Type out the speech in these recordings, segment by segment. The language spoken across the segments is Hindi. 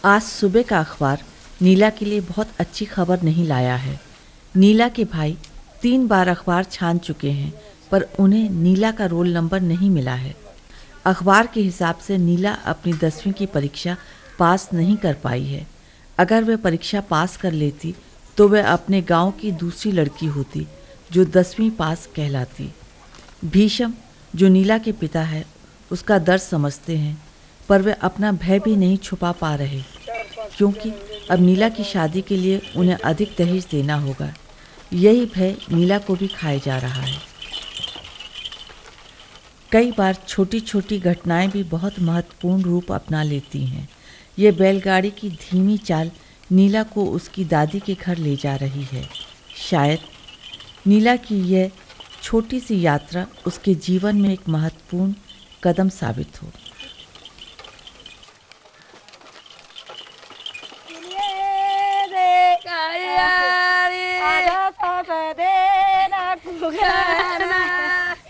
आज सुबह का अखबार नीला के लिए बहुत अच्छी खबर नहीं लाया है। नीला के भाई 3 बार अखबार छान चुके हैं, पर उन्हें नीला का रोल नंबर नहीं मिला है। अखबार के हिसाब से नीला अपनी 10वीं की परीक्षा पास नहीं कर पाई है। अगर वह परीक्षा पास कर लेती तो वह अपने गांव की दूसरी लड़की होती जो 10वीं पास कहलाती। भीषम, जो नीला के पिता है, उसका दर्द समझते हैं, पर वे अपना भय भी नहीं छुपा पा रहे, क्योंकि अब नीला की शादी के लिए उन्हें अधिक दहेज देना होगा। यही भय नीला को भी खाए जा रहा है। कई बार छोटी छोटी घटनाएं भी बहुत महत्वपूर्ण रूप अपना लेती हैं। ये बैलगाड़ी की धीमी चाल नीला को उसकी दादी के घर ले जा रही है। शायद नीला की यह छोटी सी यात्रा उसके जीवन में एक महत्वपूर्ण कदम साबित हो।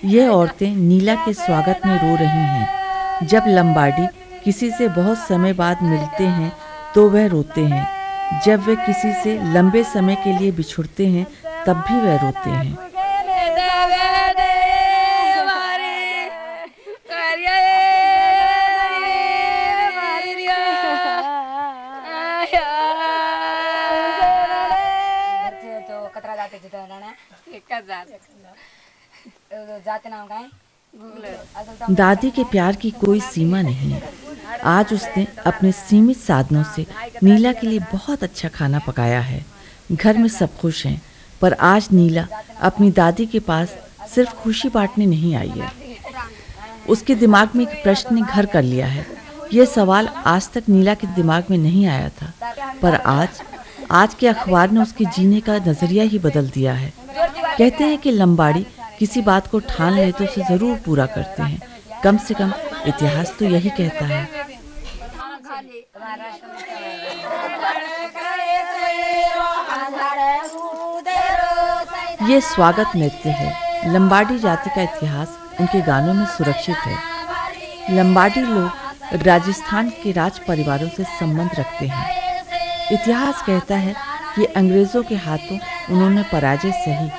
ये औरतें नीला के स्वागत में रो रही हैं। जब लंबाडी किसी से बहुत समय बाद मिलते हैं तो वह रोते हैं। जब वे किसी से लंबे समय के लिए बिछुड़ते हैं तब भी वह रोते हैं। दादी के प्यार की कोई सीमा नहीं है। आज उसने अपने सीमित साधनों से नीला के लिए बहुत अच्छा खाना पकाया है। घर में सब खुश हैं, पर आज नीला अपनी दादी के पास सिर्फ खुशी बांटने नहीं आई है। उसके दिमाग में एक प्रश्न ने घर कर लिया है। यह सवाल आज तक नीला के दिमाग में नहीं आया था, पर आज के अखबार ने उसके जीने का नजरिया ही बदल दिया है। कहते हैं कि लंबाडी किसी बात को ठान ले तो उसे जरूर पूरा करते हैं। कम से कम इतिहास तो यही कहता है। ये स्वागत नृत्य है। लंबाडी जाति का इतिहास उनके गानों में सुरक्षित है। लंबाडी लोग राजस्थान के राज परिवारों से संबंध रखते हैं। इतिहास कहता है कि अंग्रेजों के हाथों उन्होंने पराजय सही,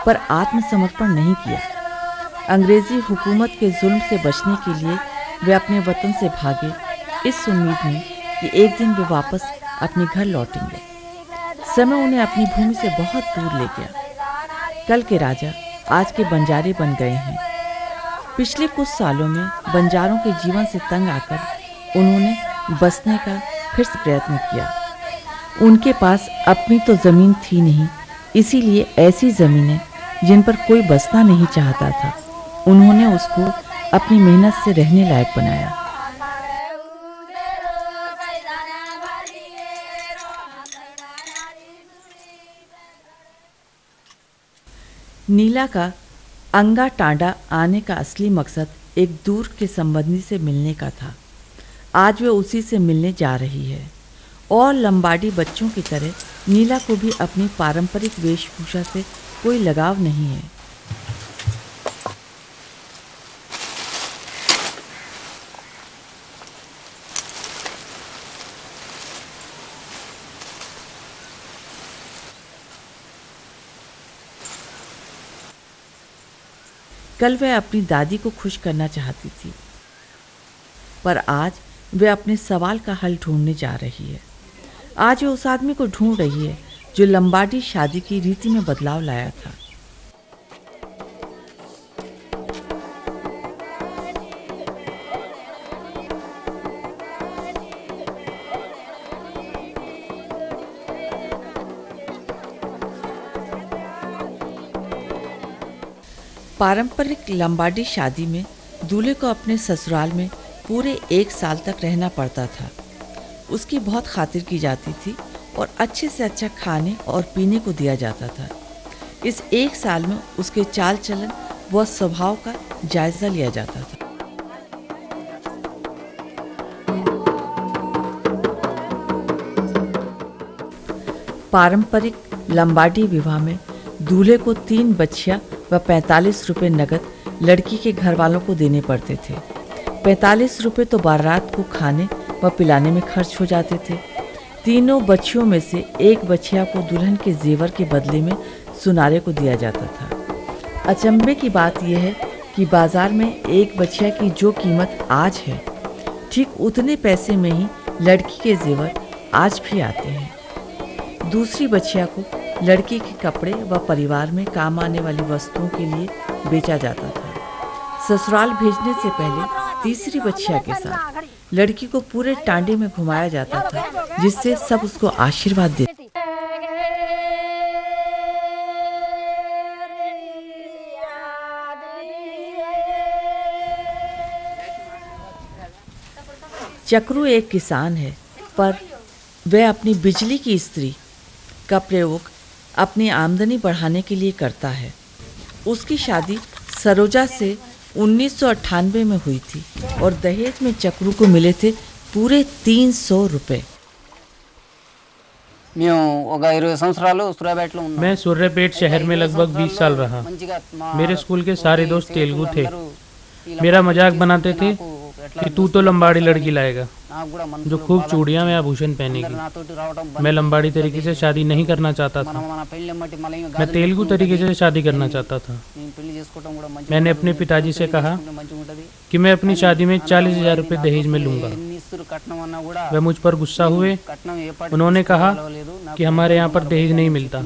पर आत्मसमर्पण नहीं किया। अंग्रेजी हुकूमत के जुल्म से बचने के लिए वे अपने वतन से भागे, इस उम्मीद में कि एक दिन वे वापस अपने घर लौटेंगे। समय उन्हें अपनी भूमि से बहुत दूर ले गया। कल के राजा आज के बंजारे बन गए हैं। पिछले कुछ सालों में बंजारों के जीवन से तंग आकर उन्होंने बसने का फिर से प्रयत्न किया। उनके पास अपनी तो जमीन थी नहीं, इसीलिए ऐसी जमीनें जिन पर कोई बसना नहीं चाहता था, उन्होंने उसको अपनी मेहनत से रहने लायक बनाया। नीला का अंगा टांडा आने का असली मकसद एक दूर के संबंधी से मिलने का था। आज वे उसी से मिलने जा रही है। और लंबाडी बच्चों की तरह नीला को भी अपनी पारंपरिक वेशभूषा से कोई लगाव नहीं है। कल वह अपनी दादी को खुश करना चाहती थी, पर आज वह अपने सवाल का हल ढूंढने जा रही है। आज वह उस आदमी को ढूंढ रही है जो लंबाडी शादी की रीति में बदलाव लाया था। पारंपरिक लंबाडी शादी में दूल्हे को अपने ससुराल में पूरे 1 साल तक रहना पड़ता था। उसकी बहुत खातिर की जाती थी और अच्छे से अच्छा खाने और पीने को दिया जाता था। इस 1 साल में उसके चाल चलन व स्वभाव का जायजा लिया जाता था। पारंपरिक लंबाडी विवाह में दूल्हे को 3 बछिया व 45 रुपये नकद लड़की के घर वालों को देने पड़ते थे। 45 रुपये तो बारात को खाने व पिलाने में खर्च हो जाते थे। तीनों बच्चियों में से एक बछिया को दुल्हन के जेवर के बदले में सुनारे को दिया जाता था। अचंभे की बात यह है कि बाजार में एक बछिया की जो कीमत आज है, ठीक उतने पैसे में ही लड़की के जेवर आज भी आते हैं। दूसरी बछिया को लड़की के कपड़े व परिवार में काम आने वाली वस्तुओं के लिए बेचा जाता था। ससुराल भेजने से पहले तीसरी बछिया के साथ लड़की को पूरे टांडे में घुमाया जाता था, जिससे सब उसको आशीर्वाद देते। चक्रू एक किसान है, पर वह अपनी बिजली की इस्त्री का प्रयोग अपनी आमदनी बढ़ाने के लिए करता है। उसकी शादी सरोजा से 1998 में हुई थी और दहेज में चक्रू को मिले थे पूरे 300 रुपए। मैं सूर्यपेट शहर में लगभग 20 साल रहा। मेरे स्कूल के सारे दोस्त तेलुगु थे। मेरा मजाक बनाते थे कि तू तो लंबाड़ी लड़की लाएगा जो खूब चूड़ियां में आभूषण पहनेगी। मैं लंबाड़ी तरीके से शादी नहीं करना चाहता था, मैं तेलुगु तरीके से शादी करना चाहता था। मैंने अपने पिताजी से कहा कि मैं अपनी शादी में 40,000 रुपये दहेज में लूंगा। वह मुझ पर गुस्सा हुए। उन्होंने कहा कि हमारे यहाँ पर दहेज नहीं मिलता,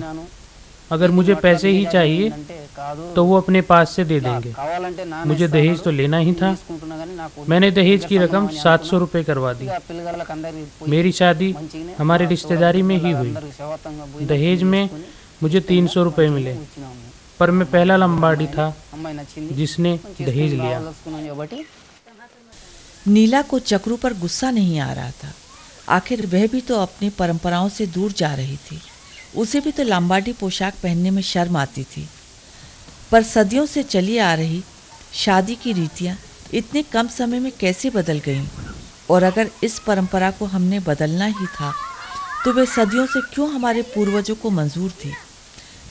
अगर मुझे पैसे ही चाहिए तो वो अपने पास से दे देंगे। मुझे दहेज तो लेना ही था। मैंने दहेज की रकम 700 रुपये करवा दी। मेरी शादी हमारी रिश्तेदारी में ही हुई। दहेज में मुझे 300 रुपये मिले, पर मैं पहला लंबाड़ी था जिसने दहेज लिया। नीला को चक्रू पर गुस्सा नहीं आ रहा था। आखिर वह भी तो अपनी परंपराओं से दूर जा रही थी। उसे भी तो लंबाडी पोशाक पहनने में शर्म आती थी। पर सदियों से चली आ रही शादी की रीतियां इतने कम समय में कैसे बदल गईं? और अगर इस परंपरा को हमने बदलना ही था तो वे सदियों से क्यों हमारे पूर्वजों को मंजूर थी?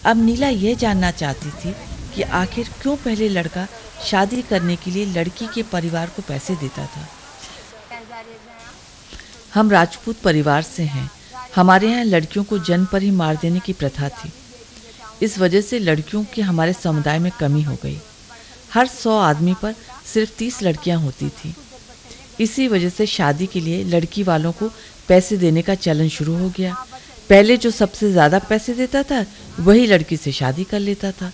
अब नीला यह जानना चाहती थी कि आखिर क्यों पहले लड़का शादी करने के लिए लड़की के परिवार को पैसे देता था। हम राजपूत परिवार से हैं। हमारे यहाँ लड़कियों को जन्म पर ही मार देने की प्रथा थी। इस वजह से लड़कियों की हमारे समुदाय में कमी हो गई। हर 100 आदमी पर सिर्फ 30 लड़कियां होती थी। इसी वजह से शादी के लिए लड़की वालों को पैसे देने का चलन शुरू हो गया। पहले जो सबसे ज़्यादा पैसे देता था वही लड़की से शादी कर लेता था।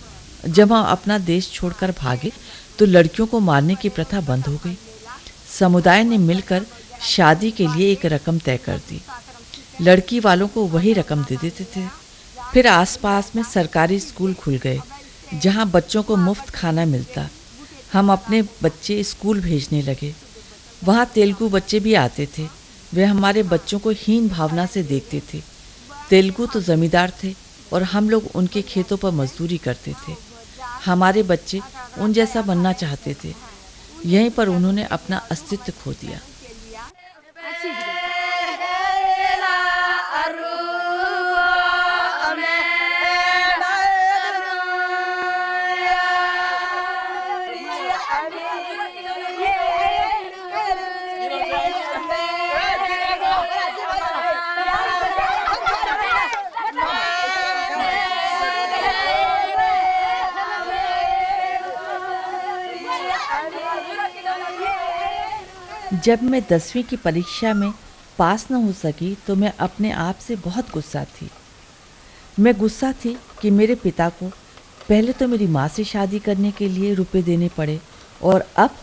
जब हम अपना देश छोड़कर भागे तो लड़कियों को मारने की प्रथा बंद हो गई। समुदाय ने मिलकर शादी के लिए एक रकम तय कर दी। लड़की वालों को वही रकम दे देते थे। फिर आसपास में सरकारी स्कूल खुल गए जहां बच्चों को मुफ्त खाना मिलता। हम अपने बच्चे स्कूल भेजने लगे। वहां तेलुगु बच्चे भी आते थे। वे हमारे बच्चों को हीन भावना से देखते थे। तेलुगु तो जमींदार थे और हम लोग उनके खेतों पर मजदूरी करते थे। हमारे बच्चे उन जैसा बनना चाहते थे। यहीं पर उन्होंने अपना अस्तित्व खो दिया। जब मैं 10वीं की परीक्षा में पास न हो सकी तो मैं अपने आप से बहुत गुस्सा थी। मैं गुस्सा थी कि मेरे पिता को पहले तो मेरी माँ से शादी करने के लिए रुपए देने पड़े और अब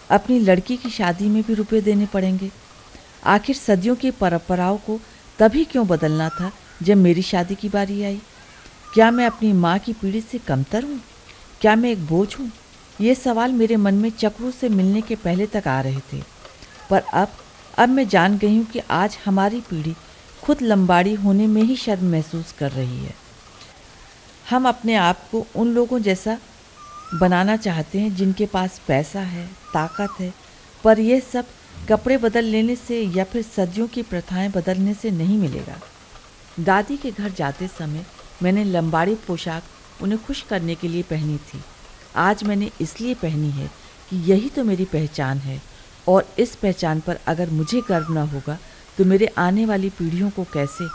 अपनी लड़की की शादी में भी रुपए देने पड़ेंगे। आखिर सदियों की परंपराओं को तभी क्यों बदलना था जब मेरी शादी की बारी आई? क्या मैं अपनी माँ की पीढ़ी से कमतर हूँ? क्या मैं एक बोझ हूँ? ये सवाल मेरे मन में चक्रू से मिलने के पहले तक आ रहे थे। पर अब मैं जान गई हूँ कि आज हमारी पीढ़ी खुद लंबाड़ी होने में ही शर्म महसूस कर रही है। हम अपने आप को उन लोगों जैसा बनाना चाहते हैं जिनके पास पैसा है, ताकत है, पर यह सब कपड़े बदल लेने से या फिर सदियों की प्रथाएं बदलने से नहीं मिलेगा। दादी के घर जाते समय मैंने लंबाड़ी पोशाक उन्हें खुश करने के लिए पहनी थी। आज मैंने इसलिए पहनी है कि यही तो मेरी पहचान है और इस पहचान पर अगर मुझे गर्व न होगा तो मेरे आने वाली पीढ़ियों को कैसे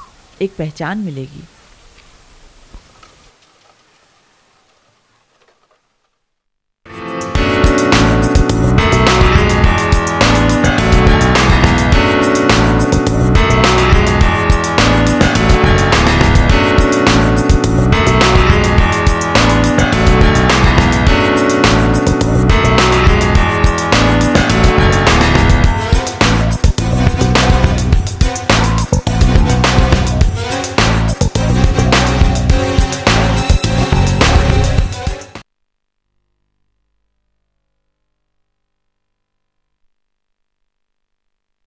एक पहचान मिलेगी।